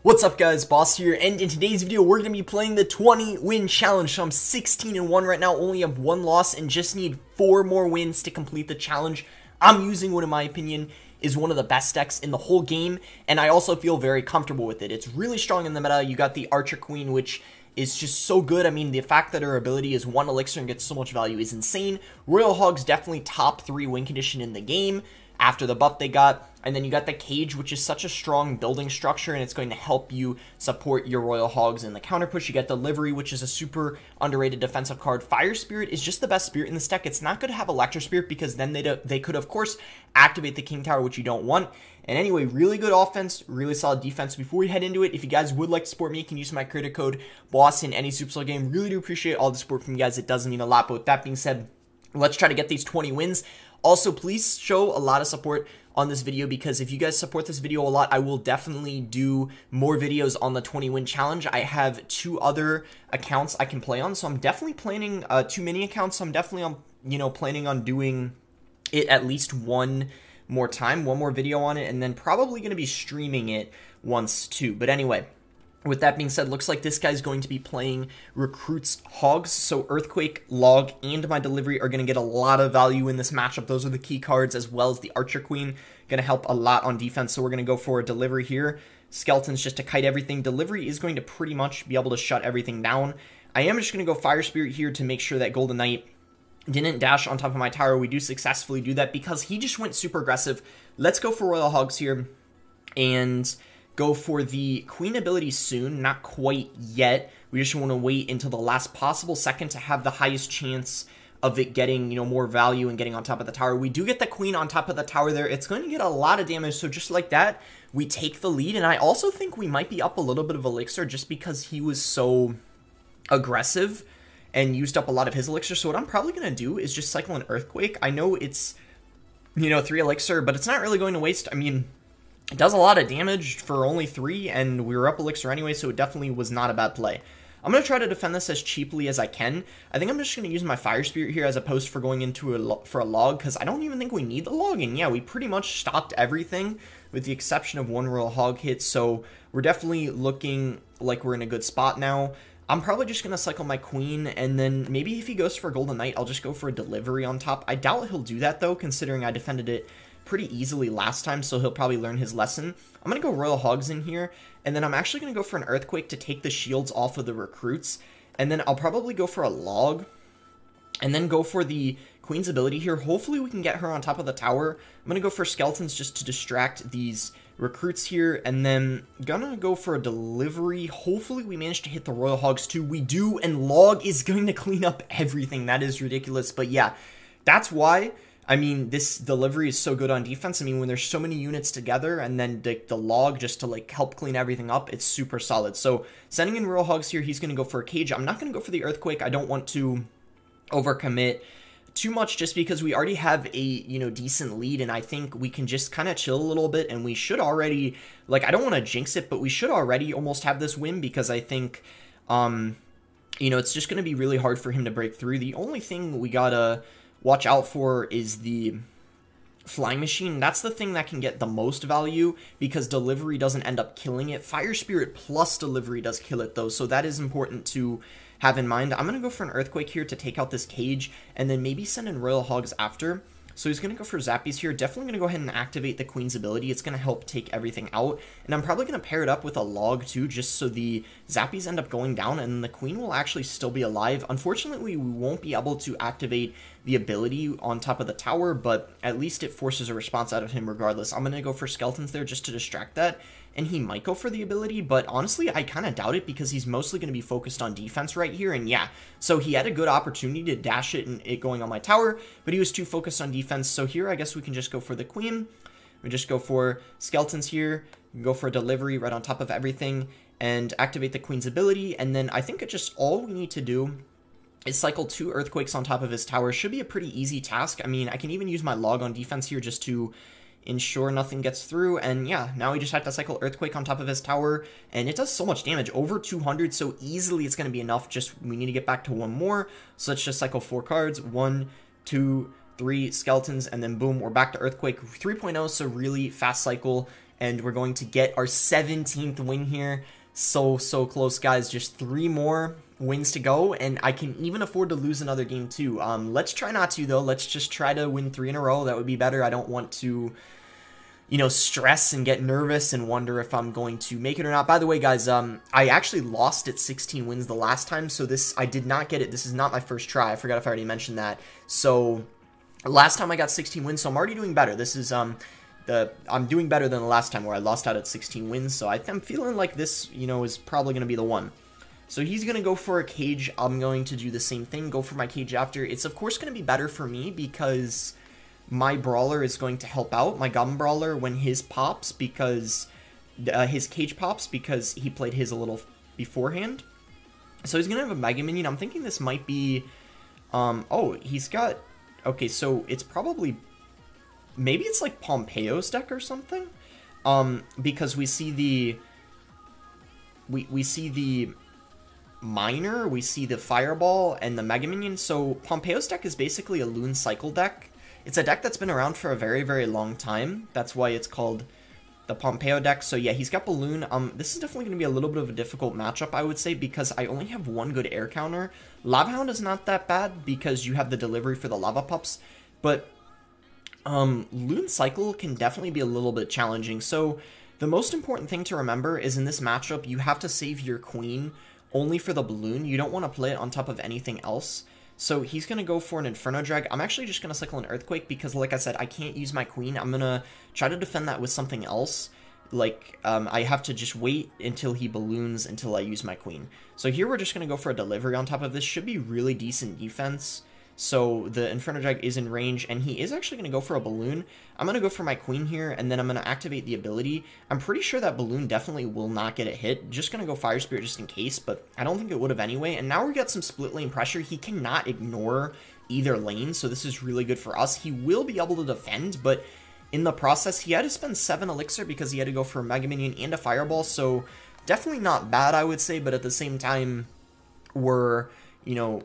What's up guys, Boss here, and in today's video we're going to be playing the 20 win challenge. So I'm 16-1 right now, only have one loss and just need 4 more wins to complete the challenge. I'm using what in my opinion is one of the best decks in the whole game, and I also feel very comfortable with it. It's really strong in the meta. You got the Archer Queen, which is just so good. I mean, the fact that her ability is 1 elixir and gets so much value is insane. Royal Hog's definitely top 3 win condition in the game after the buff they got. And then you got the Cage, which is such a strong building structure, and it's going to help you support your Royal Hogs in the counter push. You get Delivery, which is a super underrated defensive card. Fire Spirit is just the best spirit in this deck. It's not good to have Electro Spirit because then they could, of course, activate the King Tower, which you don't want. And anyway, really good offense, really solid defense. Before we head into it, if you guys would like to support me, you can use my creator code BOSS in any Supercell game. Really do appreciate all the support from you guys. It does mean a lot. But with that being said, let's try to get these 20 wins. Also, please show a lot of support on this video, because if you guys support this video a lot, I will definitely do more videos on the 20 win challenge. I have 2 other accounts I can play on, so I'm definitely planning 2 mini accounts. So I'm definitely planning on doing it at least one more time, one more video on it, and then probably going to be streaming it once too. But anyway, with that being said, looks like this guy's going to be playing Recruits Hogs, so Earthquake, Log, and my Delivery are going to get a lot of value in this matchup. Those are the key cards, as well as the Archer Queen, going to help a lot on defense, so we're going to go for a Delivery here. Skeletons just to kite everything. Delivery is going to pretty much be able to shut everything down. I am just going to go Fire Spirit here to make sure that Golden Knight didn't dash on top of my tower. We do successfully do that because he just went super aggressive. Let's go for Royal Hogs here and go for the Queen ability soon. Not quite yet. We just want to wait until the last possible second to have the highest chance of it getting, more value and getting on top of the tower. We do get the Queen on top of the tower there. It's going to get a lot of damage, so just like that, we take the lead. And I also think we might be up a little bit of elixir just because he was so aggressive and used up a lot of his elixir. So what I'm probably going to do is just cycle an Earthquake. I know it's, 3 elixir, but it's not really going to waste. I mean, it does a lot of damage for only 3, and we were up elixir anyway, so it definitely was not a bad play. I'm going to try to defend this as cheaply as I can. I think I'm just going to use my Fire Spirit here as opposed for going into for a Log, because I don't even think we need the Log. And yeah, we pretty much stopped everything with the exception of 1 Royal Hog hit, so we're definitely looking like we're in a good spot now. I'm probably just going to cycle my Queen, and then maybe if he goes for a Golden Knight, I'll just go for a Delivery on top. I doubt he'll do that, though, considering I defended it pretty easily last time, so he'll probably learn his lesson. I'm going to go Royal Hogs in here, and then I'm actually going to go for an Earthquake to take the shields off of the Recruits, and then I'll probably go for a Log, and then go for the Queen's ability here. Hopefully we can get her on top of the tower. I'm going to go for Skeletons just to distract these Recruits here, and then gonna go for a Delivery. Hopefully we manage to hit the Royal Hogs too. We do, and Log is going to clean up everything. That is ridiculous, but yeah, that's why. I mean, this Delivery is so good on defense. I mean, when there's so many units together and then the Log just to help clean everything up, it's super solid. So sending in Royal Hogs here, he's going to go for a Cage. I'm not going to go for the Earthquake. I don't want to overcommit too much just because we already have a, decent lead, and I think we can just kind of chill a little bit, and we should already, I don't want to jinx it, but we should already almost have this win because I think, it's just going to be really hard for him to break through. The only thing we gotta watch out for is the Flying Machine. That's the thing that can get the most value because Delivery doesn't end up killing it. Fire Spirit plus Delivery does kill it though, so that is important to have in mind. I'm going to go for an Earthquake here to take out this Cage, and then maybe send in Royal Hogs after. So he's going to go for Zappies here. Definitely going to go ahead and activate the Queen's ability. It's going to help take everything out. And I'm probably going to pair it up with a Log too, just so the Zappies end up going down, and the Queen will actually still be alive. Unfortunately, we won't be able to activate the ability on top of the tower, but at least it forces a response out of him regardless. I'm going to go for Skeletons there just to distract that, and he might go for the ability, but honestly, I kind of doubt it because he's mostly going to be focused on defense right here, and yeah, so he had a good opportunity to dash it and it going on my tower, but he was too focused on defense, so here I guess we can just go for the Queen. We just go for Skeletons here, go for a Delivery right on top of everything, and activate the Queen's ability, and then I think it's just all we need to do is cycle 2 Earthquakes on top of his tower. Should be a pretty easy task. I mean, I can even use my Log on defense here just to ensure nothing gets through, and yeah, now we just have to cycle Earthquake on top of his tower, and it does so much damage, over 200, so easily it's going to be enough. Just we need to get back to 1 more, so let's just cycle 4 cards, 1, 2, 3 Skeletons, and then boom, we're back to Earthquake 3.0, so really fast cycle. and we're going to get our 17th win here. So close, guys. Just 3 more wins to go, and I can even afford to lose another game too. Let's try not to, though. Let's just try to win 3 in a row. That would be better. I don't want to, you know, stress and get nervous and wonder if I'm going to make it or not. By the way, guys, I actually lost at 16 wins the last time, so I did not get it. This is not my first try. I forgot if I already mentioned that. So last time I got 16 wins, so I'm already doing better. This is I'm doing better than the last time where I lost out at 16 wins, so I'm feeling like this, you know, is probably going to be the one. So he's going to go for a cage. I'm going to do the same thing, go for my cage after. It's, of course, going to be better for me because my brawler is going to help out, my Goblin Brawler, when his pops, because his cage pops, because he played his a little beforehand. So he's going to have a Mega Minion. I'm thinking this might be, oh, he's got, okay, so it's probably, maybe it's like Pompeo's deck or something, because we see the, we see the Miner, we see the Fireball, and the Mega Minion. So Pompeo's deck is basically a Loon Cycle deck. It's a deck that's been around for a very, very long time. That's why it's called the Pompeo deck. So yeah, he's got Balloon. This is definitely going to be a little bit of a difficult matchup, I would say, because I only have 1 good air counter. Lava Hound is not that bad because you have the delivery for the Lava Pups, but Loon Cycle can definitely be a little bit challenging. So the most important thing to remember is in this matchup, you have to save your Queen only for the Balloon. You don't want to play it on top of anything else. So he's going to go for an Inferno Drag. I'm actually just going to cycle an Earthquake because, like I said, I can't use my Queen. I'm going to try to defend that with something else. Like, I have to just wait until he balloons until I use my Queen. So here we're just going to go for a delivery on top of this. Should be really decent defense. So the Inferno Drag is in range, and he is actually going to go for a Balloon. I'm going to go for my Queen here, and then I'm going to activate the ability. I'm pretty sure that Balloon definitely will not get a hit. Just going to go Fire Spirit just in case, but I don't think it would have anyway. And now we got some split lane pressure. He cannot ignore either lane, so this is really good for us. He will be able to defend, but in the process, he had to spend 7 Elixir because he had to go for a Mega Minion and a Fireball, so definitely not bad, I would say, but at the same time, we're, you know,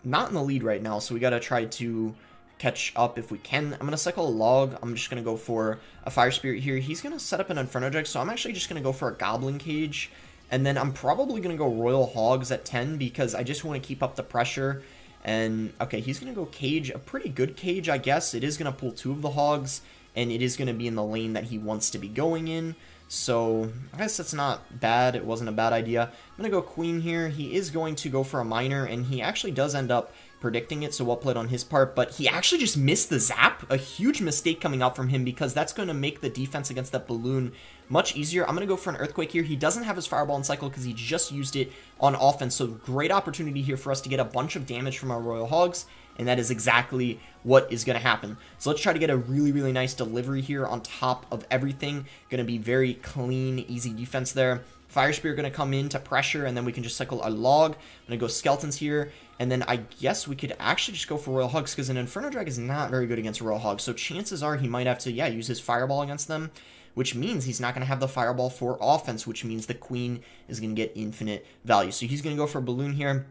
not in the lead right now, so we gotta try to catch up if we can. I'm gonna cycle a Log. I'm just gonna go for a Fire Spirit here. He's gonna set up an Inferno Drag, so I'm actually just gonna go for a Goblin Cage, and then I'm probably gonna go Royal Hogs at 10 because I just want to keep up the pressure. And okay, he's gonna go Cage, a pretty good Cage, I guess. It is gonna pull 2 of the Hogs, and it is gonna be in the lane that he wants to be going in. So I guess that's not bad. It wasn't a bad idea. I'm going to go Queen here. He is going to go for a Miner, and he actually does end up predicting it, so well played on his part, but he actually just missed the Zap. A huge mistake coming out from him because that's going to make the defense against that Balloon much easier. I'm going to go for an Earthquake here. He doesn't have his Fireball and Cycle because he just used it on offense, so great opportunity here for us to get a bunch of damage from our Royal Hogs, and that is exactly what is going to happen. So let's try to get a really, really nice delivery here on top of everything. Going to be very clean, easy defense there. Fire Spirit going to come in to pressure, and then we can just cycle a Log. I'm going to go Skeletons here, and then I guess we could actually just go for Royal Hogs because an Inferno Drag is not very good against Royal Hogs, so chances are he might have to, yeah, use his Fireball against them, which means he's not going to have the Fireball for offense, which means the Queen is going to get infinite value. So he's going to go for a Balloon here.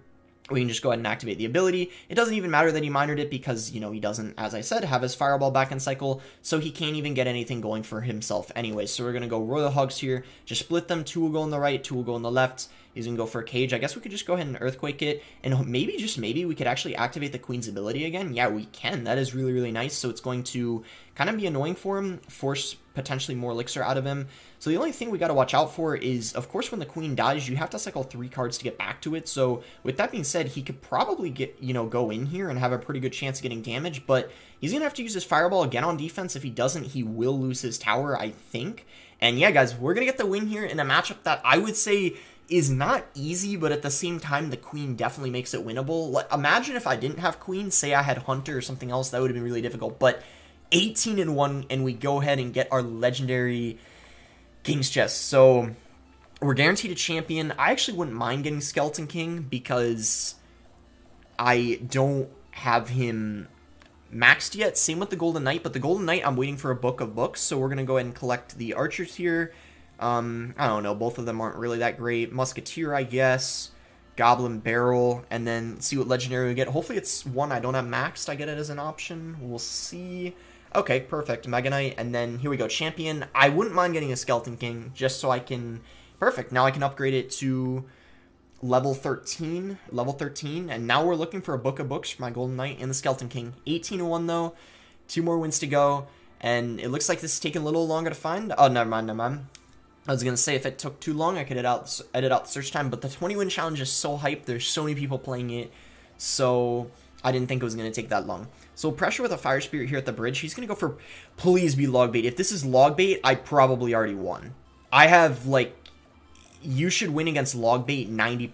We can just go ahead and activate the ability. It doesn't even matter that he minored it because, you know, he doesn't, as I said, have his Fireball back in cycle, so he can't even get anything going for himself anyway. So we're going to go Royal Hogs here, just split them. 2 will go on the right, 2 will go on the left. He's going to go for a Cage. I guess we could just go ahead and Earthquake it, and maybe, just maybe, we could actually activate the Queen's ability again. Yeah, we can. That is really, really nice. So it's going to kind of be annoying for him, force potentially more Elixir out of him. So the only thing we got to watch out for is, of course, when the Queen dies, you have to cycle 3 cards to get back to it. So with that being said, he could probably get, you know, go in here and have a pretty good chance of getting damage, but he's going to have to use his Fireball again on defense. If he doesn't, he will lose his tower, I think. And yeah, guys, we're going to get the win here in a matchup that I would say is not easy, but at the same time, the Queen definitely makes it winnable. Like, imagine if I didn't have Queen, say I had Hunter or something else, that would have been really difficult, but 18-1, and we go ahead and get our legendary King's Chest. So we're guaranteed a champion. I actually wouldn't mind getting Skeleton King because I don't have him maxed yet. Same with the Golden Knight, but the Golden Knight, I'm waiting for a book of books, so we're going to go ahead and collect the archers here. I don't know, both of them aren't really that great. Musketeer, I guess. Goblin Barrel, and then see what legendary we get. Hopefully it's one I don't have maxed. I get it as an option. We'll see. Okay, perfect. Mega Knight, and then here we go, Champion. I wouldn't mind getting a Skeleton King, just so I can... Perfect, now I can upgrade it to level 13, and now we're looking for a Book of Books for my Golden Knight and the Skeleton King. 18-1 though, 2 more wins to go, and it looks like this is taking a little longer to find. Oh, never mind. I was going to say if it took too long, I could edit out the search time, but the 20-win challenge is so hyped, there's so many people playing it, so I didn't think it was going to take that long. So pressure with a Fire Spirit here at the bridge. He's going to go for, please be log bait. If this is log bait, I probably already won. I have, like, you should win against log bait 90.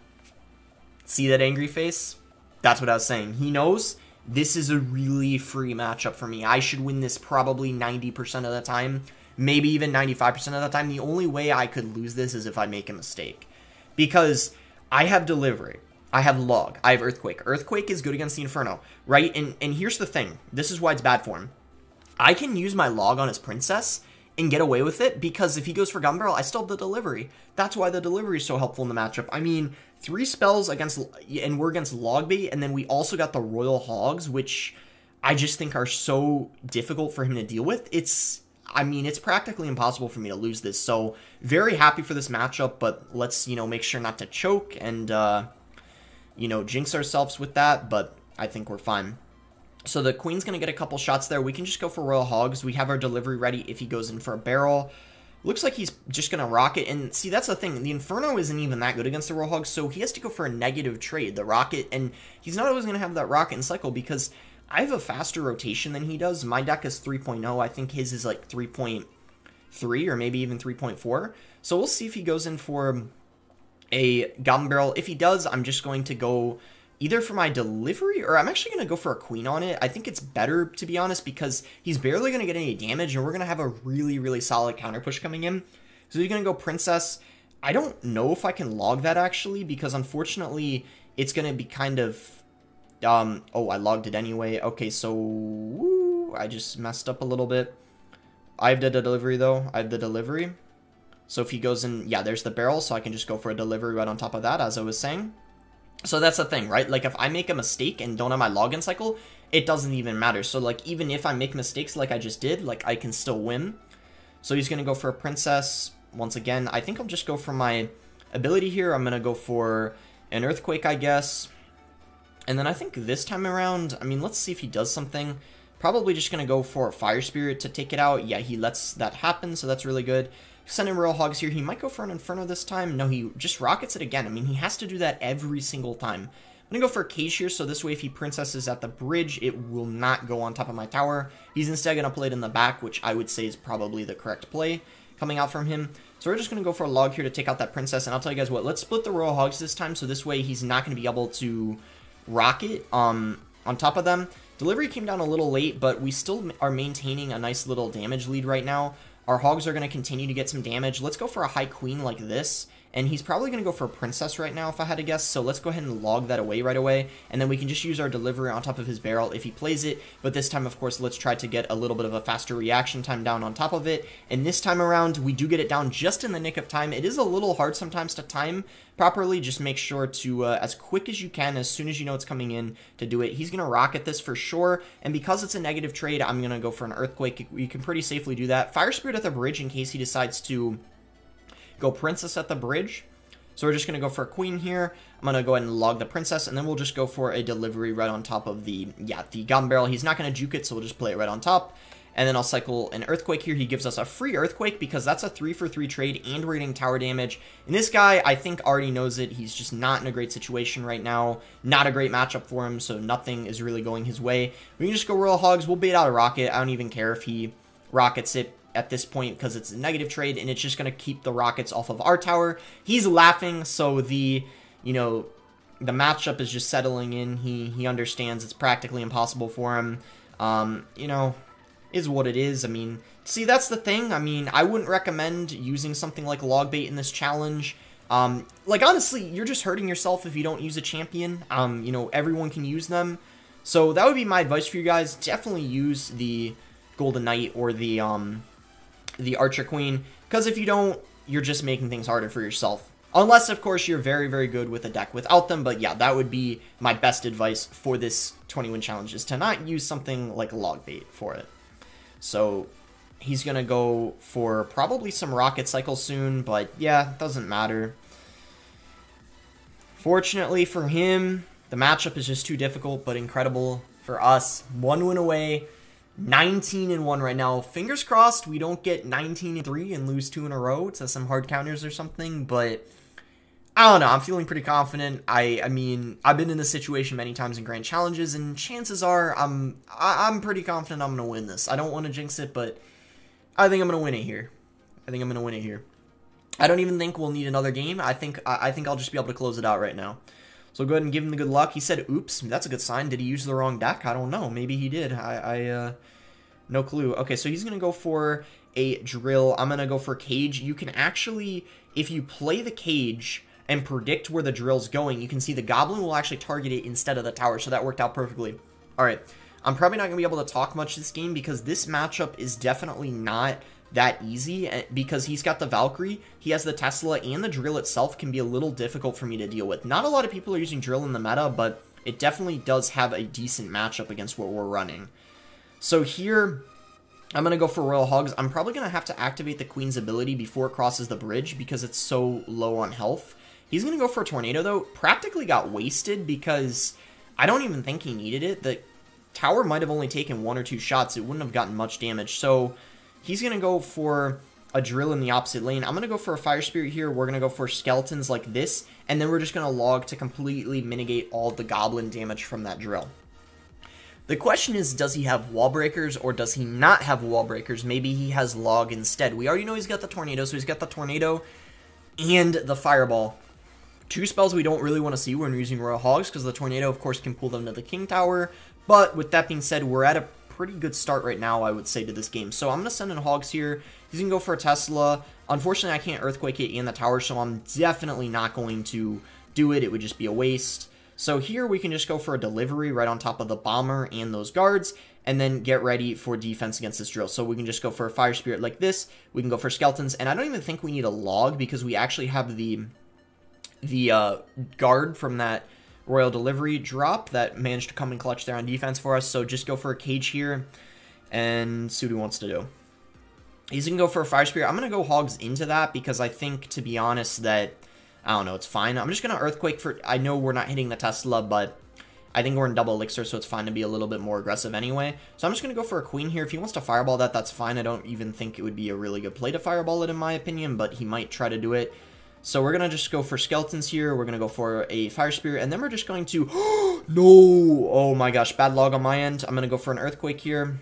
See that angry face? That's what I was saying. He knows this is a really free matchup for me. I should win this probably 90% of the time, maybe even 95% of the time. The only way I could lose this is if I make a mistake, because I have delivery, I have log, I have earthquake. Earthquake is good against the Inferno, right? And here's the thing. This is why it's bad for him. I can use my log on his princess and get away with it, because if he goes for Gun Barrel, I still have the delivery. That's why the delivery is so helpful in the matchup. I mean, 3 spells against, and we're against log bait, and then we also got the Royal Hogs, which I just think are so difficult for him to deal with. I mean, it's practically impossible for me to lose this. So very happy for this matchup, but let's, make sure not to choke and, jinx ourselves with that, but I think we're fine. So the Queen's going to get a couple shots there. We can just go for Royal Hogs. We have our delivery ready if he goes in for a barrel. Looks like he's just going to rocket. And see, that's the thing. The Inferno isn't even that good against the Royal Hogs, so he has to go for a negative trade, the rocket. And he's not always going to have that rocket and cycle, because I have a faster rotation than he does. My deck is 3.0. I think his is like 3.3 or maybe even 3.4. So we'll see if he goes in for a Goblin Barrel. If he does, I'm just going to go either for my delivery, or I'm actually going to go for a Queen on it. I think it's better, to be honest, because he's barely going to get any damage, and we're going to have a really, really solid counter push coming in. So he's going to go Princess. I don't know if I can log that, actually, because unfortunately, it's going to be kind of... oh, I logged it anyway. Okay, so... Woo, I just messed up a little bit. I have the delivery, though. I have the delivery. So if he goes in... Yeah, there's the barrel, so I can just go for a delivery right on top of that, as I was saying. So that's the thing, right? Like, if I make a mistake and don't have my login cycle, it doesn't even matter. So, like, even if I make mistakes like I just did, like, I can still win. So he's going to go for a Princess. Once again, I think I'll just go for my ability here. I'm going to go for an Earthquake, I guess. And then I think this time around, I mean, let's see if he does something. Probably just going to go for a Fire Spirit to take it out. Yeah, he lets that happen, so that's really good. Send in Royal Hogs here. He might go for an Inferno this time. No, he just rockets it again. I mean, he has to do that every single time. I'm going to go for a Cage here, so this way if he Princesses at the bridge, it will not go on top of my tower. He's instead going to play it in the back, which I would say is probably the correct play coming out from him. So we're just going to go for a log here to take out that Princess, and I'll tell you guys what, let's split the Royal Hogs this time, so this way he's not going to be able to rocket on top of them. Delivery came down a little late, but we still are maintaining a nice little damage lead right now. Our Hogs are going to continue to get some damage. Let's go for a High Queen like this. And he's probably going to go for a Princess right now, if I had to guess. So let's go ahead and log that away right away. And then we can just use our delivery on top of his barrel if he plays it. But this time, of course, let's try to get a little bit of a faster reaction time down on top of it. And this time around, we do get it down just in the nick of time. It is a little hard sometimes to time properly. Just make sure to, as quick as you can, as soon as you know it's coming in, to do it. He's going to rocket this for sure. And because it's a negative trade, I'm going to go for an Earthquake. You can pretty safely do that. Fire Spirit at the bridge in case he decides to go Princess at the bridge. So we're just going to go for a Queen here. I'm going to go ahead and log the Princess, and then we'll just go for a delivery right on top of the Goblin Barrel. He's not going to juke it, so we'll just play it right on top. And then I'll cycle an Earthquake here. He gives us a free Earthquake because that's a 3-for-3 trade, and we're getting tower damage. And this guy, I think, already knows it. He's just not in a great situation right now. Not a great matchup for him, so nothing is really going his way. We can just go Royal Hogs. We'll bait out a Rocket. I don't even care if he rockets it at this point because it's a negative trade, and it's just going to keep the rockets off of our tower. He's laughing, so the matchup is just settling in. He understands it's practically impossible for him. Is what it is. I mean, see, that's the thing. I mean, I wouldn't recommend using something like log bait in this challenge. Like, honestly, you're just hurting yourself if you don't use a champion. Everyone can use them. So that would be my advice for you guys. Definitely use the Golden Knight or the Archer Queen, because if you don't, you're just making things harder for yourself. Unless, of course, you're very, very good with a deck without them. But yeah, that would be my best advice for this 20-win challenge, is to not use something like log bait for it. So he's going to go for probably some rocket cycle soon, but yeah, doesn't matter. Fortunately for him, the matchup is just too difficult, but incredible for us. 1 win away, 19-1 right now. Fingers crossed we don't get 19-3 and lose 2 in a row to some hard counters or something, but I don't know. I'm feeling pretty confident. I mean, I've been in this situation many times in Grand Challenges, and chances are I'm pretty confident I'm going to win this. I don't want to jinx it, but I think I'm going to win it here. I don't even think we'll need another game. I think I'll just be able to close it out right now. So go ahead and give him the good luck. He said, oops, that's a good sign. Did he use the wrong deck? I don't know. Maybe he did. No clue. Okay, so he's going to go for a drill. I'm going to go for cage. You can actually, if you play the cage and predict where the drill's going, you can see the goblin will actually target it instead of the tower. So that worked out perfectly. All right. I'm probably not going to be able to talk much this game because this matchup is definitely not that easy because he's got the Valkyrie, he has the Tesla, and the drill itself can be a little difficult for me to deal with. Not a lot of people are using drill in the meta, but it definitely does have a decent matchup against what we're running. So here, I'm going to go for Royal Hogs. I'm probably going to have to activate the Queen's ability before it crosses the bridge because it's so low on health. He's going to go for a Tornado, though. Practically got wasted because I don't even think he needed it. The tower might have only taken 1 or 2 shots. It wouldn't have gotten much damage. So he's going to go for a drill in the opposite lane. I'm going to go for a Fire Spirit here. We're going to go for skeletons like this. And then we're just going to log to completely mitigate all the goblin damage from that drill. The question is, does he have wall breakers or does he not have wall breakers? Maybe he has log instead. We already know he's got the tornado, so he's got the tornado and the fireball. 2 spells we don't really want to see when we're using Royal Hogs because the tornado, of course, can pull them to the King Tower. But with that being said, we're at a pretty good start right now, I would say, to this game. So I'm going to send in Hogs here. He's going to go for a Tesla. Unfortunately, I can't Earthquake it in the tower, so I'm definitely not going to do it. It would just be a waste. So here we can just go for a delivery right on top of the bomber and those guards, and then get ready for defense against this drill. So we can just go for a Fire Spirit like this. We can go for skeletons, and I don't even think we need a log because we actually have the guard from that Royal Delivery drop that managed to come and clutch there on defense for us. So just go for a cage here and see what he wants to do. He's going to go for a Fire Spirit. I'm going to go Hogs into that because I think, to be honest, that, I don't know, it's fine. I'm just going to Earthquake for, I know we're not hitting the Tesla, but I think we're in double elixir, so it's fine to be a little bit more aggressive anyway. So I'm just going to go for a Queen here. If he wants to Fireball that, that's fine. I don't even think it would be a really good play to Fireball it, in my opinion, but he might try to do it. So we're going to just go for skeletons here. We're going to go for a Fire Spirit, and then we're just going to... No! Oh my gosh, bad log on my end. I'm going to go for an Earthquake here.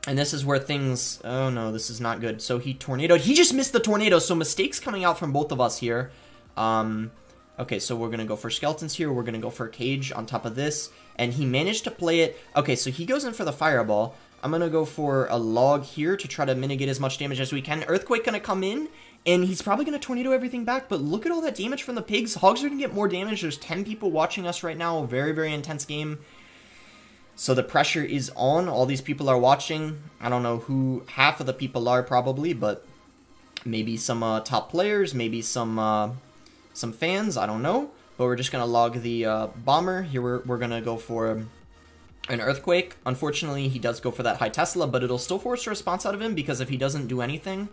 And this is where things... Oh no, this is not good. So he tornadoed. He just missed the tornado, so mistakes coming out from both of us here. Okay, so we're going to go for skeletons here. We're going to go for a cage on top of this. And he managed to play it. Okay, so he goes in for the Fireball. I'm going to go for a log here to try to mitigate as much damage as we can. Earthquake going to come in. And he's probably going to tornado everything back, but look at all that damage from the pigs. Hogs are going to get more damage. There's 10 people watching us right now. Very, very intense game. So the pressure is on. All these people are watching. I don't know who half of the people are probably, but maybe some top players, maybe some fans. I don't know. But we're just going to log the bomber. Here we're going to go for an Earthquake. Unfortunately, he does go for that high Tesla, but it'll still force a response out of him because if he doesn't do anything,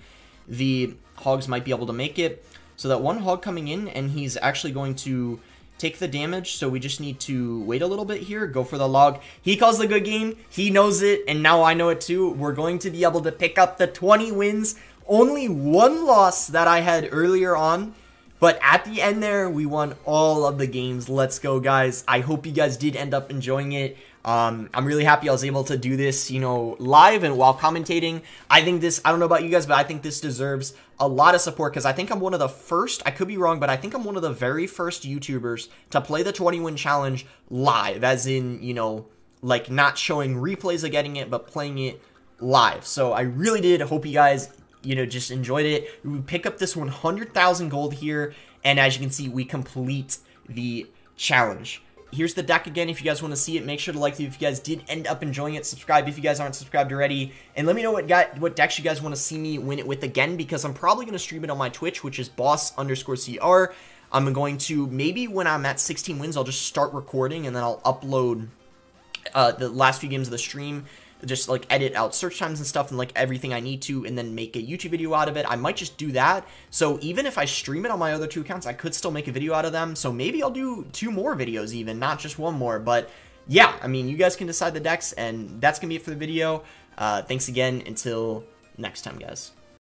the Hogs might be able to make it. So that one Hog coming in, and he's actually going to take the damage, so we just need to wait a little bit here, go for the log. He calls the good game, he knows it, and now I know it too. We're going to be able to pick up the 20 wins. Only 1 loss that I had earlier on, but at the end there, we won all of the games. Let's go, guys. I hope you guys did end up enjoying it. I'm really happy I was able to do this, you know, live and while commentating. I think this, I don't know about you guys, but I think this deserves a lot of support because I think I'm one of the first, I could be wrong, but I think I'm one of the very first YouTubers to play the 20-win challenge live, as in, you know, like not showing replays of getting it, but playing it live. So I really did hope you guys, you know, just enjoyed it. We pick up this 100,000 gold here, and as you can see, we complete the challenge. Here's the deck again. If you guys want to see it, make sure to like it. If you guys did end up enjoying it, subscribe if you guys aren't subscribed already. And let me know what decks you guys want to see me win it with again, because I'm probably going to stream it on my Twitch, which is boss_CR. I'm going to, maybe when I'm at 16 wins, I'll just start recording, and then I'll upload the last few games of the stream just like edit out search times and stuff and like everything I need to, and then make a YouTube video out of it. I might just do that. So even if I stream it on my other 2 accounts, I could still make a video out of them. So maybe I'll do 2 more videos even, not just 1 more. But yeah, I mean, you guys can decide the decks, and that's gonna be it for the video. Thanks again. Until next time, guys.